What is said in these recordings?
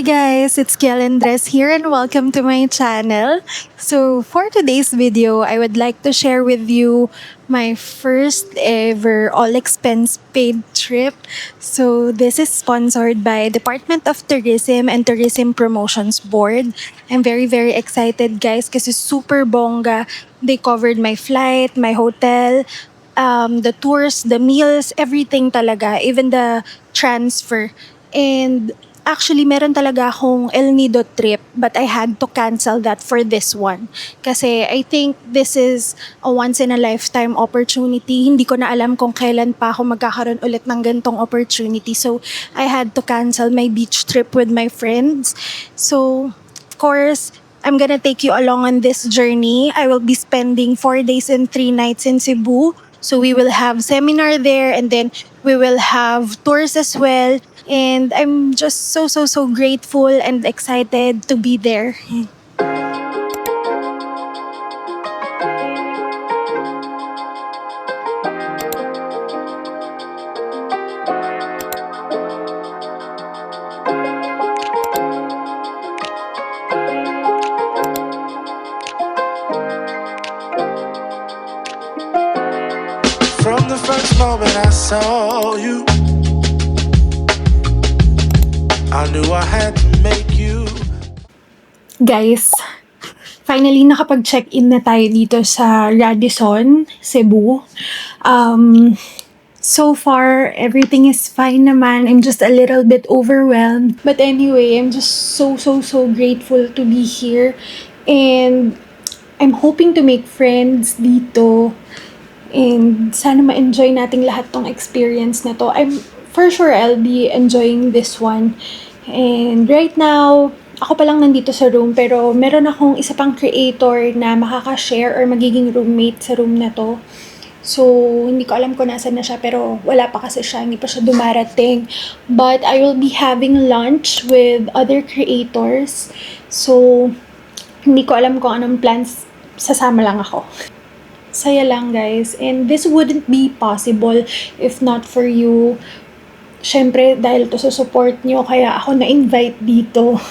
Hey guys, it's Kiel Andres here and welcome to my channel. So for today's video, I would like to share with you my first ever all expense paid trip. So this is sponsored by Department of Tourism and Tourism Promotions Board. I'm very excited guys kasi super bongga. They covered my flight, my hotel, the tours, the meals, everything talaga, even the transfer. And actually, meron talaga akong El Nido trip but I had to cancel that for this one. Kasi I think this is a once in a lifetime opportunity. Hindi ko na alam kung kailan pa ako magkakaroon ulit ng gantong opportunity. So, I had to cancel my beach trip with my friends. So, of course, I'm gonna take you along on this journey. I will be spending 4 days and 3 nights in Cebu. So we will have seminar there and then we will have tours as well. And I'm just so grateful and excited to be there. From the first moment I saw you, I knew I had to make you. Guys, finally nakapag-check-in na tayo dito sa Radisson, Cebu. So far, everything is fine naman. I'm just a little bit overwhelmed. But anyway, I'm just so grateful to be here. And I'm hoping to make friends dito. And sana ma-enjoy nating lahat tong experience na to. For sure, I'll be enjoying this one. And right now, ako pa lang nandito sa room, pero meron akong isa pang creator na makaka-share or magiging roommate sa room na to. So, hindi ko alam kung nasan na siya, pero wala pa kasi siya, hindi pa siya dumarating. But I will be having lunch with other creators. So, hindi ko alam kung anong plans, sasama lang ako. Saya lang guys, and this wouldn't be possible if not for you. Syempre, dahil to sa support nyo, kaya ako na-invite dito.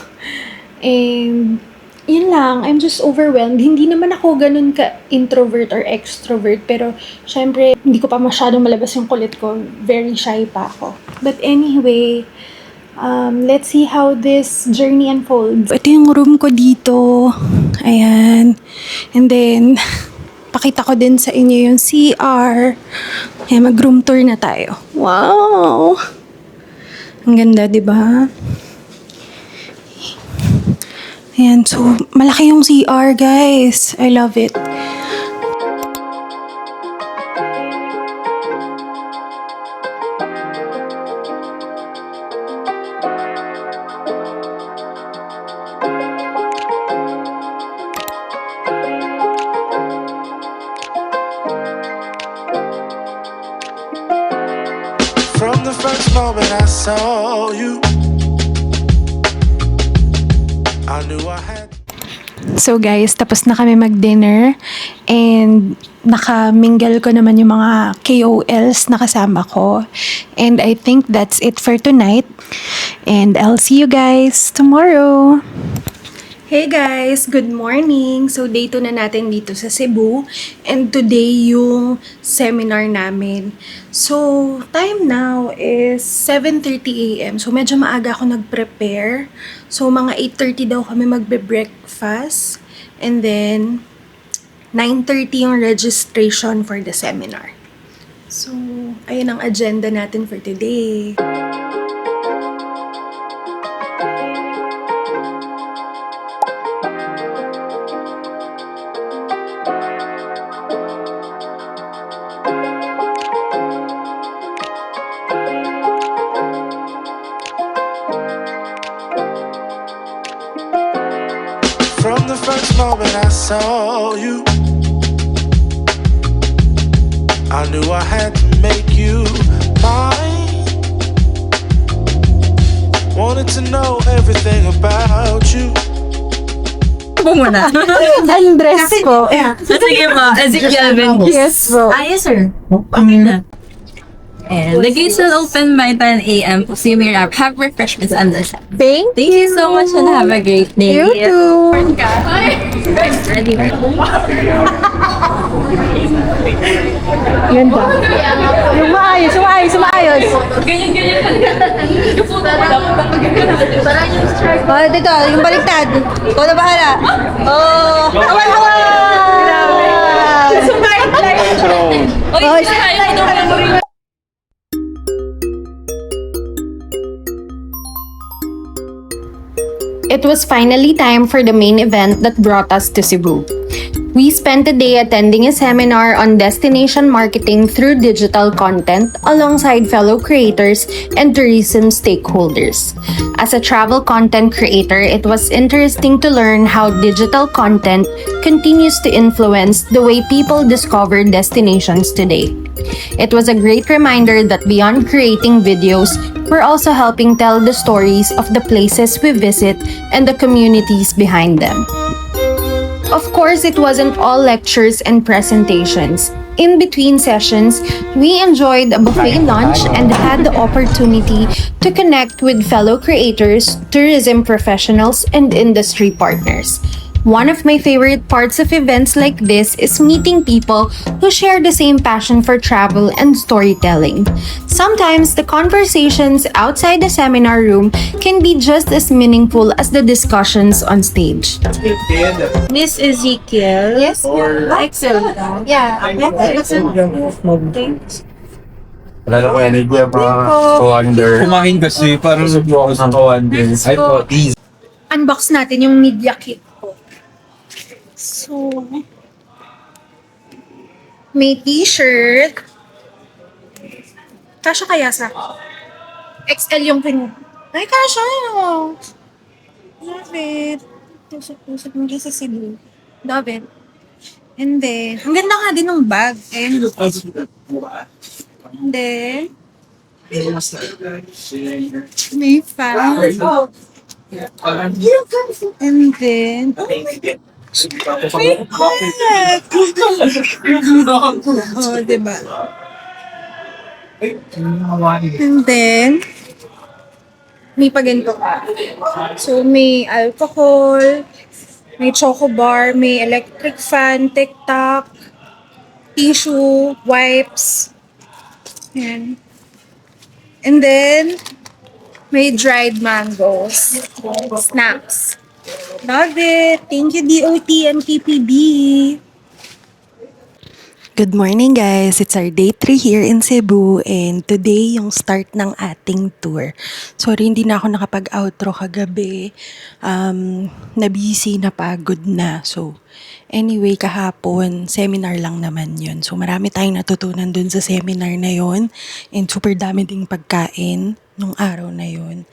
And yun lang, I'm just overwhelmed. Hindi naman ako ganun ka-introvert or extrovert, pero syempre, hindi ko pa masyadong malabas yung kulit ko. Very shy pa ako. But anyway, let's see how this journey unfolds. Ito yung room ko dito. Ayan. And then, pakita ko din sa inyo yung CR. Ayan, mag-room tour na tayo. Wow! Ang ganda, di ba? Ayan, so, malaki yung CR, guys. I love it. From the first moment I saw you, I knew I had. So guys, tapos na kami mag-dinner and naka-mingle ko naman yung mga KOLs na kasama ko. And I think that's it for tonight. And I'll see you guys tomorrow. Hey guys, good morning! So day 2 na natin dito sa Cebu and today yung seminar namin. So time now is 7:30 AM. So medyo maaga ako nag-prepare. So mga 8:30 daw kami magbe-breakfast and then 9:30 yung registration for the seminar. So ayun ang agenda natin for today. From the first moment I saw you, I knew I had to make you mine. Wanted to know everything about you. Po muna. Andres po. Sige po, Ezekiel Benz. Yes po. Yes sir. Kami na. And the gates will open by 10 a.m. So you may have refreshments and the Thank Thank you so much and have a great day. You too. Ready? Yun ba? Yung maayos. Oh, dito, yung baliktad. Ikaw na bahala. Oh, hawan! Sumait lang. It was finally time for the main event that brought us to Cebu. We spent the day attending a seminar on destination marketing through digital content alongside fellow creators and tourism stakeholders. As a travel content creator, it was interesting to learn how digital content continues to influence the way people discover destinations today. It was a great reminder that beyond creating videos, we're also helping tell the stories of the places we visit and the communities behind them. Of course, it wasn't all lectures and presentations. In between sessions, we enjoyed a buffet lunch and had the opportunity to connect with fellow creators, tourism professionals, and industry partners. One of my favorite parts of events like this is meeting people who share the same passion for travel and storytelling. Sometimes the conversations outside the seminar room can be just as meaningful as the discussions on stage. Miss Ezekiel. Yes. Excellent. Yeah. Wala na ko energy mga co-wonder. Kumain kasi, parang nag-focus ng co-wonder. Ay po, easy. Unbox natin yung media kit ko. So, may t-shirt. Kasha kaya sa XL yung Ay, kasha yun. Love it. Tusok-tusok mo sa Cebu. Love it. And then, ang ganda nga din ng bag. And then, may fan. And then, oh, diba? And then, may paganto ka. So, may alcohol, may choco bar, may electric fan, tic-tac, tissue, wipes. Yan. And then, may dried mangoes, snacks. Love it! Thank you, DOT and KPB! Good morning guys! It's our day 3 here in Cebu and today yung start ng ating tour. Sorry, hindi na ako nakapag-outro kagabi. Nabisi, napagod na. So, anyway, kahapon, seminar lang naman yun. So, marami tayong natutunan dun sa seminar na yun. And super dami ding pagkain nung araw na yun.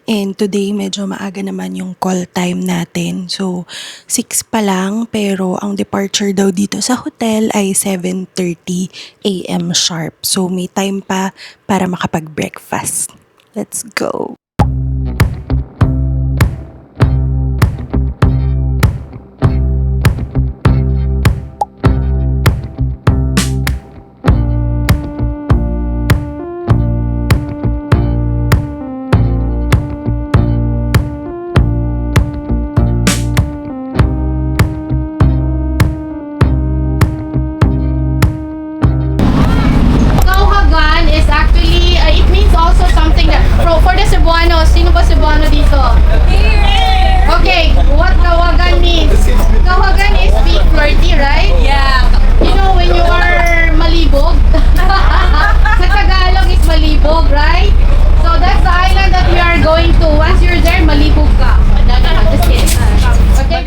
And today, medyo maaga naman yung call time natin. So, 6 pa lang, pero ang departure daw dito sa hotel ay 7:30 a.m. sharp. So, may time pa para makapag-breakfast. Let's go! Kauhagan is actually, it means also something that, for the Cebuanos, sino ba Cebuano dito? Okay, what Kauhagan means? Kauhagan is being flirty, right? Yeah. You know when you are malibog? Sa Tagalog is malibog, right? So that's the island that we are going to. Once you're there, malibog ka. Just kidding. Okay?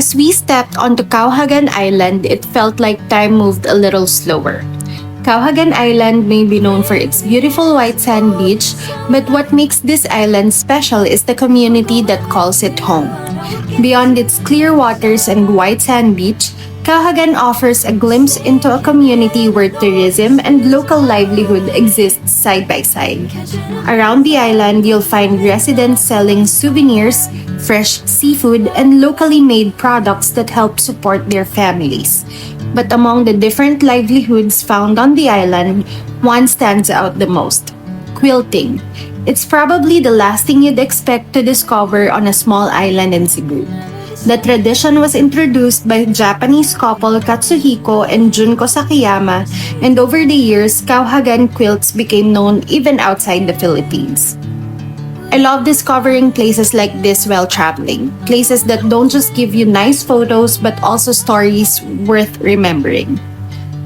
As we stepped onto Kauhagan Island, it felt like time moved a little slower. Kauhagan Island may be known for its beautiful white sand beach, but what makes this island special is the community that calls it home. Beyond its clear waters and white sand beach, Kauhagan offers a glimpse into a community where tourism and local livelihood exist side by side. Around the island, you'll find residents selling souvenirs, fresh seafood, and locally made products that help support their families. But among the different livelihoods found on the island, one stands out the most: quilting. It's probably the last thing you'd expect to discover on a small island in Cebu. The tradition was introduced by Japanese couple Katsuhiko and Junko Sakiyama, and over the years, Kauhagan quilts became known even outside the Philippines. I love discovering places like this while traveling. Places that don't just give you nice photos but also stories worth remembering.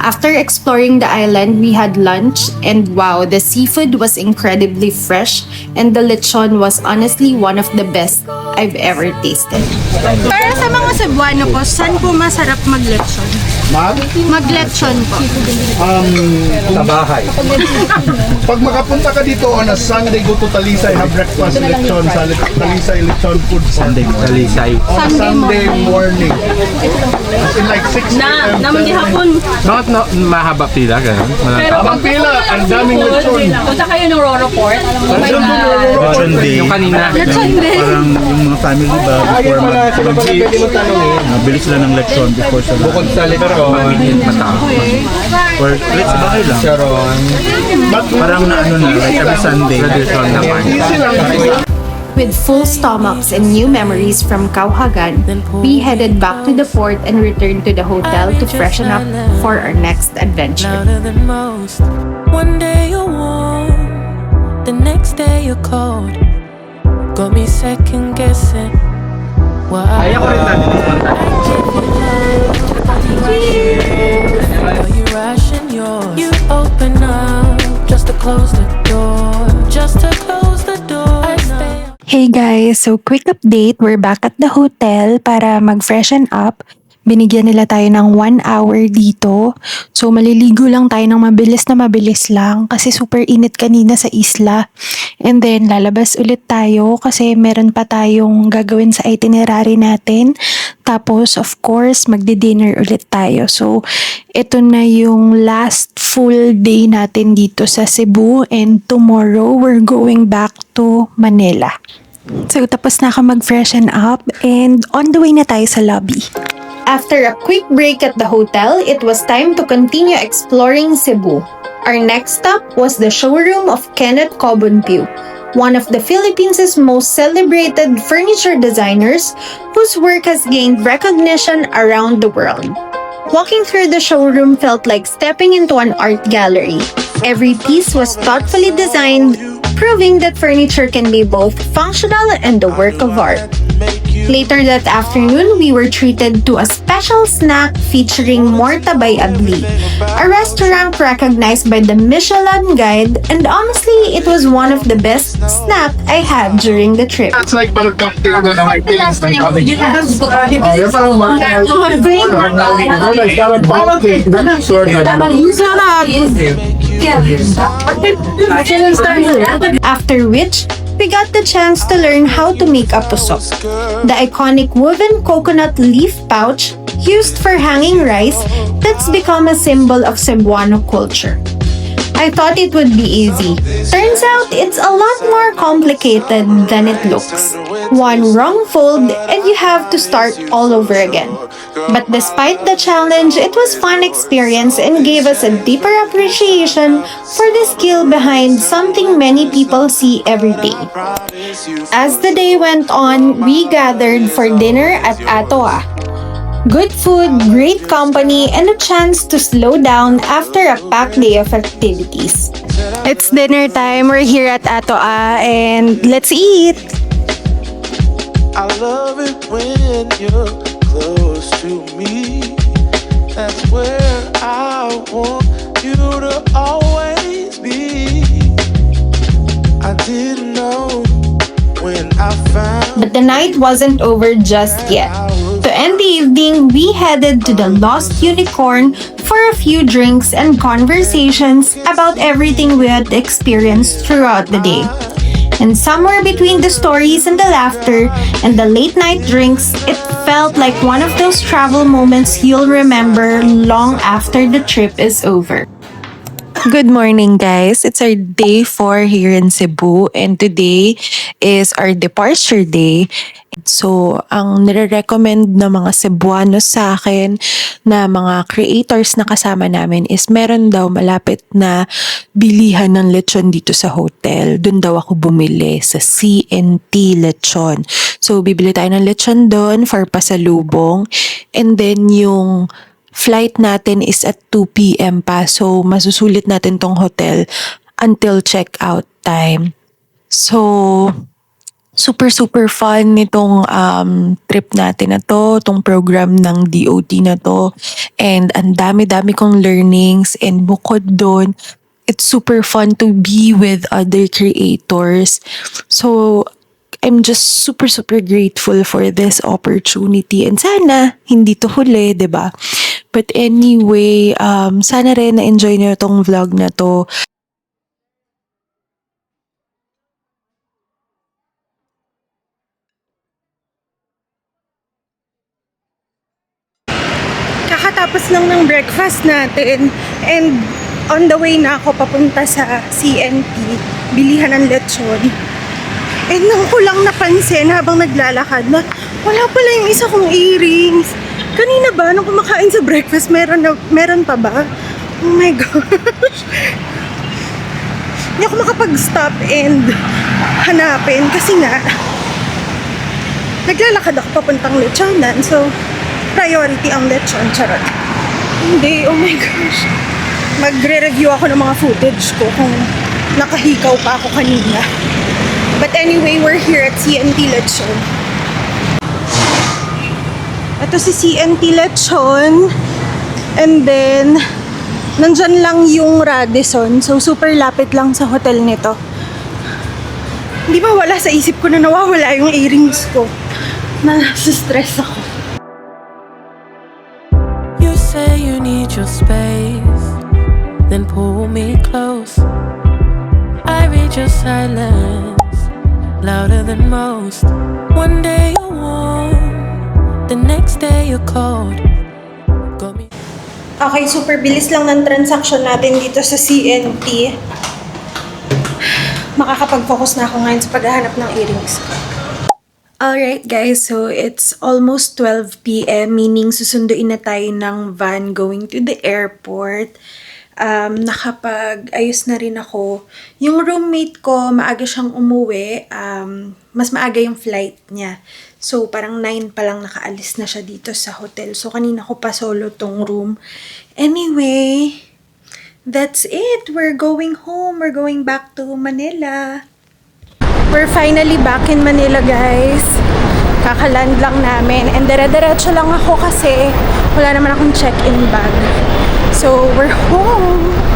After exploring the island, we had lunch, and wow, the seafood was incredibly fresh and the lechon was honestly one of the best I've ever tasted. Para sa mga Cebuano po, saan po masarap mag-lechon? Mag-lechon po. Sa bahay. Pag makapunta ka dito on a Sunday, go to Talisay, have breakfast lechon sa Talisay Lechon Food Sunday Talisay. on Sunday morning. As in like 6 a.m. Naman di hapon. Bakit mahaba pila? Ganun? Habang pila, ang daming lechon. Punta kayo ng Roro Port. Lechon day. Yung kanina. Parang yung mga family ba before bilis lang ng lechon before sa Bukod sa lechon, or let's bahay lang. Parang na ano na, like every Sunday. Tradition naman. With full stomachs and new memories from Kauhagan, we headed back to the port and returned to the hotel to freshen up for our next adventure. Louder than most. One day you're warm, the next day you're cold. Got me second guessing. Why? Kaya ko rin natin. Are you rushing yours? You open up just to close the door. Just to close the door. I stay. Hey guys, so quick update, we're back at the hotel para mag-freshen up. Binigyan nila tayo ng 1 hour dito. So maliligo lang tayo ng mabilis lang kasi super init kanina sa isla. And then lalabas ulit tayo kasi meron pa tayong gagawin sa itinerary natin. Tapos of course magdi-dinner ulit tayo. So ito na yung last full day natin dito sa Cebu, and tomorrow we're going back to Manila. So tapos na ako mag-freshen up and on the way na tayo sa lobby. After a quick break at the hotel, it was time to continue exploring Cebu. Our next stop was the showroom of Kenneth Cobonpiu, one of the Philippines' most celebrated furniture designers whose work has gained recognition around the world. Walking through the showroom felt like stepping into an art gallery. Every piece was thoughtfully designed, proving that furniture can be both functional and a work of art. Later that afternoon, we were treated to a special snack featuring Morta by Abli, a restaurant recognized by the Michelin Guide, and honestly, it was one of the best snacks I had during the trip. It's like parang cocktail na ng feelings ng college. After which, we got the chance to learn how to make a pusok, the iconic woven coconut leaf pouch used for hanging rice that's become a symbol of Cebuano culture. I thought it would be easy. Turns out it's a lot more complicated than it looks. One wrong fold and you have to start all over again. But despite the challenge, it was fun experience and gave us a deeper appreciation for the skill behind something many people see every day. As the day went on, we gathered for dinner at Atoa. Good food, great company, and a chance to slow down after a packed day of activities. It's dinner time. We're here at Atoa and let's eat! I love it when you're close to me. That's where I want you to always be. I didn't know when I found. But the night wasn't over just yet. To In the evening, we headed to the Lost Unicorn for a few drinks and conversations about everything we had experienced throughout the day. And somewhere between the stories and the laughter and the late night drinks, it felt like one of those travel moments you'll remember long after the trip is over. Good morning, guys. It's our day 4 here in Cebu, and today is our departure day. So, ang nire-recommend ng mga Cebuanos sa akin na mga creators na kasama namin is meron daw malapit na bilihan ng lechon dito sa hotel. Doon daw ako bumili sa CNT Lechon. So, bibili tayo ng lechon doon for pasalubong. And then, yung flight natin is at 2 p.m. pa. So, masusulit natin tong hotel until check-out time. So, super fun nitong trip natin na to, tong program ng DOT na to. And ang dami-dami kong learnings, and bukod doon, it's super fun to be with other creators. So, I'm just super grateful for this opportunity. And sana, hindi to huli, 'di ba? But anyway, sana rin na-enjoy niyo tong vlog na to. Kakatapos lang ng breakfast natin and on the way na ako papunta sa CNT, bilihan ng lechon. And nung ko lang napansin habang naglalakad na wala pala yung isa kong earrings. Kanina ba, nung kumakain sa breakfast, meron pa ba? Oh my gosh. Hindi ako makapag-stop and hanapin kasi nga naglalakad ako papuntang lechonan. So, priority ang lechon. Charot. Hindi, oh my gosh. Magre-review ako ng mga footage ko kung nakahikaw pa ako kanina. But anyway, we're here at CNT Lechon. Ito si CNT Lechon. And then, nandyan lang yung Radisson. So, super lapit lang sa hotel nito. Hindi ba wala sa isip ko na nawawala yung earrings ko? Nasa-stress ako. You say you need your space, then pull me close. I read your silence louder than most. One day you're warm, the next day you're cold. Got me. Okay, super bilis lang ng transaction natin dito sa CNT. Makakapag-focus na ako ngayon sa paghahanap ng earrings. Alright guys, so it's almost 12 p.m. meaning susunduin na tayo ng van going to the airport. Nakapag-ayos na rin ako. Yung roommate ko, maaga siyang umuwi. Mas maaga yung flight niya. So, parang 9 pa lang nakaalis na siya dito sa hotel. So, kanina ko pa solo tong room. Anyway, that's it. We're going home. We're going back to Manila. We're finally back in Manila, guys. Kakaland lang namin. And dire-diretso lang ako kasi wala naman akong check-in bag. So, we're home.